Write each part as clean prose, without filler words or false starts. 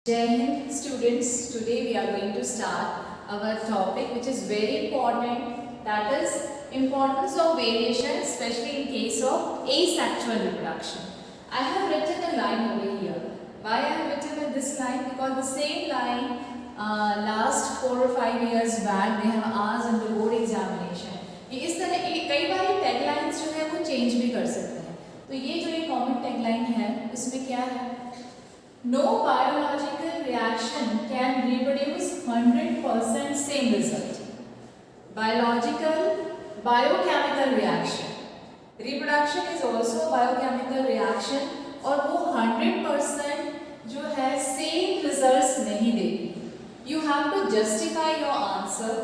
Jai Hind students, today we are going to start our topic which is very important, that is importance of variation, especially in case of asexual reproduction. I have written a line over here. Why I have written this line? Because the same line last 4 or 5 years back they have asked in the board examination. कि इस तरह कई बार tag lines जो है वो change भी कर सकते हैं. तो ये जो एक कॉमन टैग लाइन है उसमें क्या है? No biological reaction can reproduce 100% same result. Biochemical reaction. Reproduction is also a biochemical reaction और वो 100% जो है same results नहीं देगी. You have to justify your answer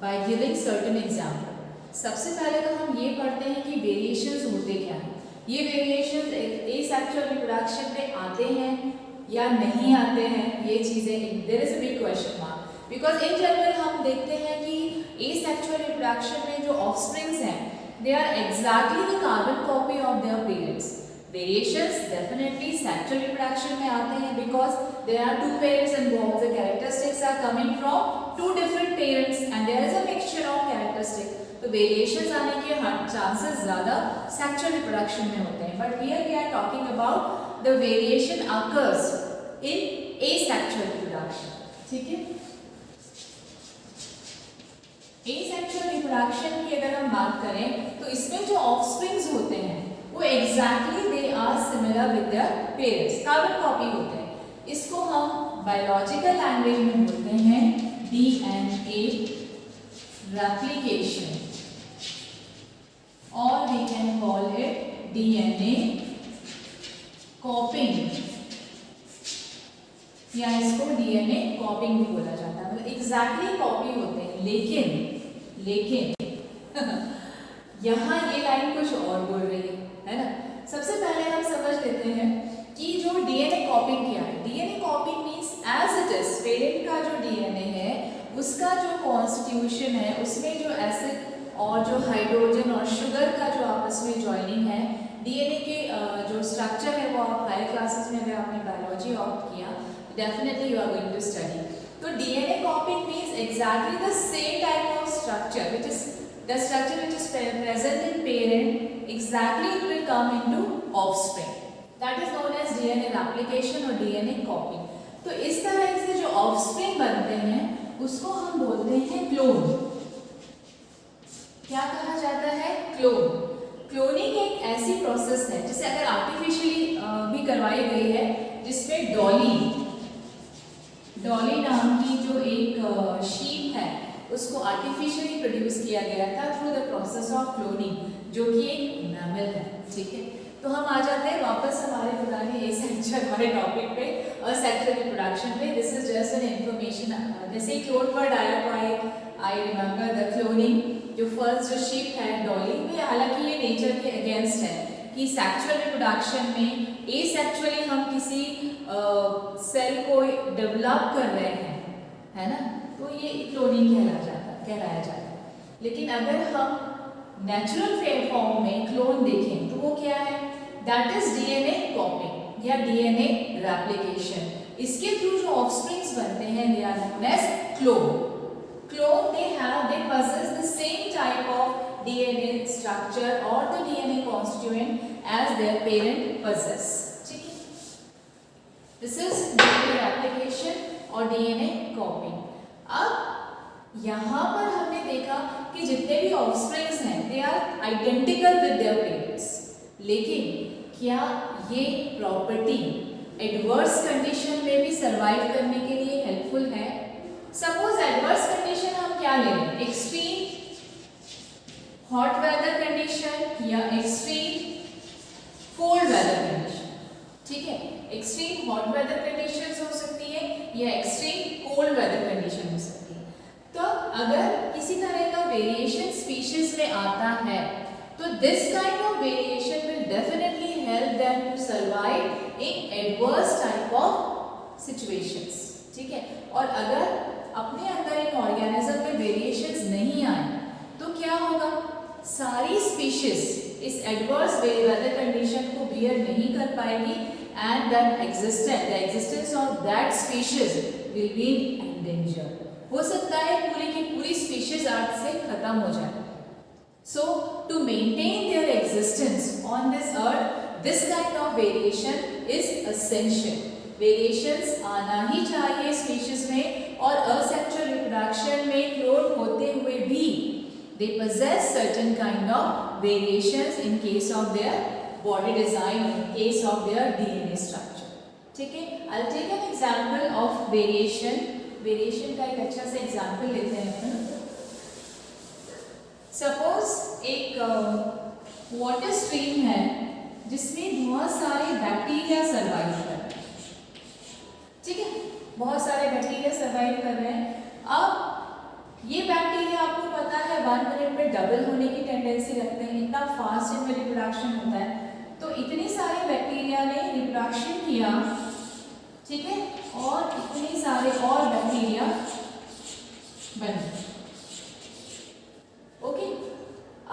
by giving certain example. सबसे पहले तो हम ये पढ़ते हैं कि वेरिएशंस होते क्या हैं. ये वेरिएशंस एसेक्सुअल रिप्रोडक्शन में आते हैं या नहीं आते हैं, ये चीजें there is a big question mark. Because in general हम देखते हैं कि एसेक्सुअल रिप्रोडक्शन में जो ऑफस्प्रिंग्स हैं they are exactly the carbon copy of their parents. Variations definitely sexual reproduction में आते हैं because there are two parents involved. The characteristics are coming from two different parents and there is a mixture of characteristics. तो variations आने के chances ज्यादा sexual reproduction में होते हैं. But here we are talking about the variation occurs in asexual reproduction. ठीक है. asexual reproduction की अगर हम बात करें तो इसमें जो ऑफस्प्रिंग्स होते हैं वो exactly they are similar with their parents, carbon copy होते हैं. इसको हम बायोलॉजिकल लैंग्वेज में बोलते हैं डीएनए रेप्लिकेशन और we can call it DNA copying या इसको डीएनए कॉपिंग भी बोला जाता है. मतलब एग्जैक्टली कॉपी होते हैं. लेकिन यहाँ ये लाइन कुछ और बोल रही है ना. सबसे पहले हम समझ लेते हैं कि जो डीएनए कॉपिंग क्या है. DNA copying means as it is parent का जो डीएनए है उसका जो कॉन्स्टिट्यूशन है उसमें जो एसिड और जो हाइड्रोजन और शुगर का जो आपस में ज्वाइनिंग है, डीएनए के जो स्ट्रक्चर है वो आप हायर क्लासेस में अगर आपने बायोलॉजी ऑप्ट किया definitely you are going to study. तो DNA copying means exactly the same type of structure which is the structure which is present in parent, exactly it will come into offspring. That is known as DNA replication और DNA copying. तो इस तरह से जो offspring बनते हैं उसको हम बोलते हैं क्लोन. क्या कहा जाता है? क्लोन. क्लोनिंग एक ऐसी प्रोसेस है जिसे अगर आर्टिफिशियली भी करवाई गई है जिसमें डॉली नाम की जो एक शीप है उसको आर्टिफिशियली प्रोड्यूस किया गया था through the process of cloning जो कि एक मैमल है. ठीक है. तो हम आ जाते हैं वापस हमारे पुराने एसेक्सुअल हमारे टॉपिक पे असेक्सुअल रिप्रोडक्शन पे. This is just an information. जैसे क्लोन वर्ड आया तो आई रिमेंबर द क्लोनिंग. जो फर्स्ट जो शिप है डॉली में, हालांकि ये नेचर के अगेंस्ट है कि सेक्सुअल रिप्रोडक्शन में एसेक्सुअली हम किसी सेल को डेवलप कर रहे हैं, है ना, तो ये क्लोनिंग कहलाया जाता है. लेकिन अगर हम नेचुरल फॉर्म में क्लोन देखें तो वो क्या है? दैट इज डीएनए कॉपिंग या डीएनए रेप्लिकेशन. इसके थ्रू जो ऑफस्प्रिंग्स बनते हैं they are known as clone. Clone they possess the same type of DNA structure or the DNA constituent as their parent possess. ठीक है. This is DNA replication और DNA copying. अब यहाँ पर हमने देखा कि जितने भी ऑफस्प्रिंग्स हैं they are identical with their parents. लेकिन क्या ये प्रॉपर्टी एडवर्स कंडीशन में भी सर्वाइव करने के लिए हेल्पफुल है? सपोज एडवर्स कंडीशन हम क्या ले लें? एक्सट्रीम हॉट वेदर कंडीशन या एक्सट्रीम कोल्ड वेदर कंडीशन. ठीक है. एक्सट्रीम हॉट वेदर कंडीशंस हो सकती है या एक्सट्रीम कोल्ड वेदर कंडीशन हो सकती है. तो अगर किसी तरह का वेरिएशन स्पीशीज में आता है तो this kind of variation will definitely help them to survive in adverse type of situations. ठीक है. और अगर अपने अंदर इन ऑर्गेनिज्म में वेरिएशंस नहीं आए तो क्या होगा? सारी स्पीशीज इस एडवर्स वेदर कंडीशन को बियर नहीं कर पाएगी and the existence of that species will be endangered. हो सकता है पूरी की पूरी स्पीशीज अर्थ से खत्म हो जाए. So to maintain their existence on this earth, this kind of variation is essential. Variations आना ही चाहिए स्पीशीज में, और asexual reproduction में क्लोन होते हुए भी they possess certain kind of variations in case of their body design, in case of their DNA structure. ठीक है, I'll take an example of variation. Variation का एक अच्छा सा example लेते हैं अपन. Suppose एक water stream है जिसमें बहुत सारे बैक्टीरिया सर्वाइव कर रहे हैं. ठीक है, बहुत सारे बैक्टीरिया सर्वाइव कर रहे हैं. अब ये बैक्टीरिया आपको पता है 1 मिनट में डबल होने की टेंडेंसी रखते हैं, इतना फास्ट इनमें रिप्रोडक्शन होता है. तो इतने सारे बैक्टीरिया ने रिप्रोडक्शन किया, ठीक है, और इतने सारे और बैक्टीरिया बन गए. ओके,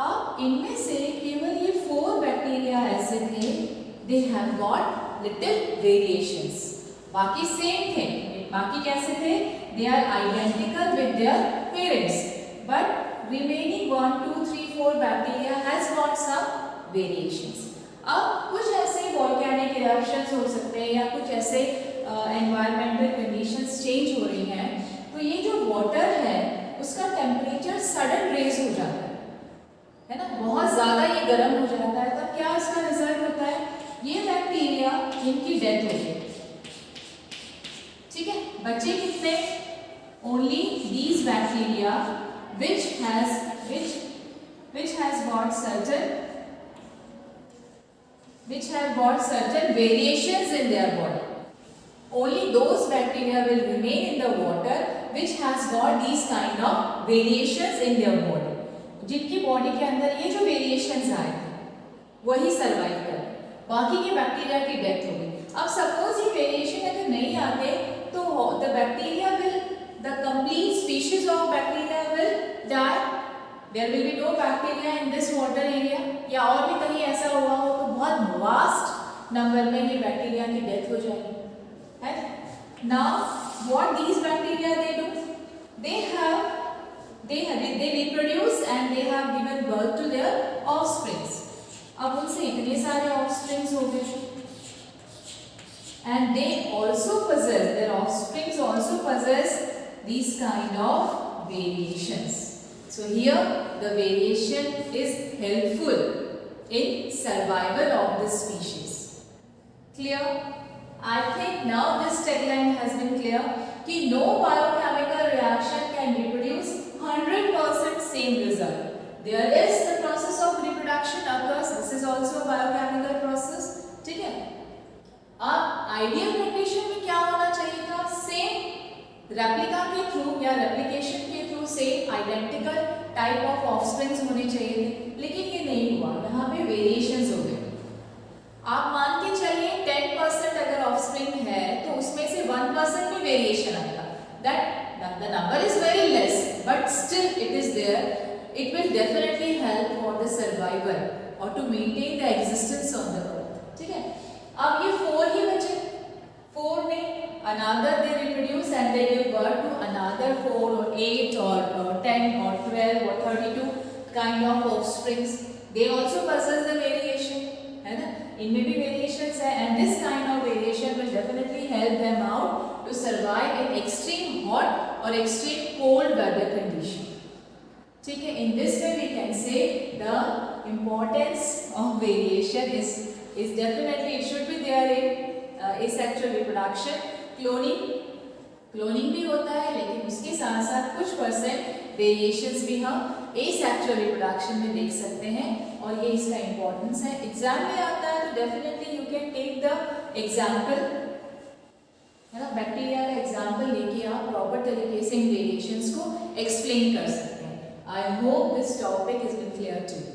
अब इनमें से केवल ये 4 बैक्टीरिया ऐसे थे, they have got little variations. बाकी सेम थे. बाकी कैसे थे? They are identical with their parents, but remaining 1 2 3 4 bacteria has got some variations. अब कुछ ऐसे वोल्केनिक इरप्शंस हो सकते हैं या कुछ ऐसे एनवायरमेंटल कंडीशंस चेंज हो रही हैं, तो ये जो वाटर है उसका टेम्परेचर सडन रेज हो जाता है ना, बहुत ज़्यादा ये गर्म हो जाता है. तब क्या इसका रिजल्ट होता है? ये बैक्टीरिया इनकी डेथ होती है. ठीक है, बचे कितने? Only these bacteria which have got certain variations in their body. Only those bacteria will remain in the water which has got these kind of variations in their body. जिनकी body के अंदर ये जो वेरिएशंस आए थे वही survive कर, बाकी के बैक्टीरिया की डेथ हो गई. अब सपोज ये वेरिएशन अगर नहीं आते तो the bacteria will, the complete species of bacteria will die. There will be no bacteria in this water area. या और भी कहीं ऐसा हुआ हो तो बहुत वास्ट नंबर में ये बैक्टीरिया की डेथ हो जाएगी. है now what these bacteria they do, they reproduce and they have given birth to their offsprings. अब उनसे इतने सारे offsprings हो गए, and they also possess, their offsprings also possess these kind of variations. So here the variation is helpful in survival of the species. Clear? I think now this tagline has been clear कि no biochemical reaction can reproduce 100% same result. There is the process of reproduction occurs. This is also a biochemical process. ठीक है? अब ideal condition में क्या होना चाहिए था? Same replica के थ्रू या replication के through same identical type of offsprings होने चाहिए थे, लेकिन ये नहीं हुआ. यहाँ पे variations हो गए. आप मान के चलिए 10% अगर ऑफस्प्रिंग है तो उसमें से 1% में वेरिएशन आएगा. That the number is very less but still it is there. It will definitely help for the survival और to maintain the existence of the earth. ठीक है, अब ये 4 ही बचे. 4 में another they reproduce and they give birth to another 4 और 8 और 10 और 12 और 32 kind of offsprings. They also possess the variation, है ना, इनमें भी वेरिएशंस है, and this kind of variation will definitely help them out to survive in extreme hot और एक्सट्रीम कोल्ड वेदर कंडीशन. ठीक है, in this way we can say the importance of variation is definitely it should be there in asexual reproduction. Cloning भी होता है, लेकिन उसके साथ साथ कुछ % वेरिएशंस भी हम एसेक्सुअल रिप्रोडक्शन में देख सकते हैं, और ये इसका इम्पोर्टेंस है. एग्जाम में आता है तो definitely you can take the example, है ना, बैक्टीरिया का एग्जाम्पल लेके आप प्रॉपर तरीके से इन वेरिएशंस को एक्सप्लेन कर सकते हैं. I hope this topic is been clear to you.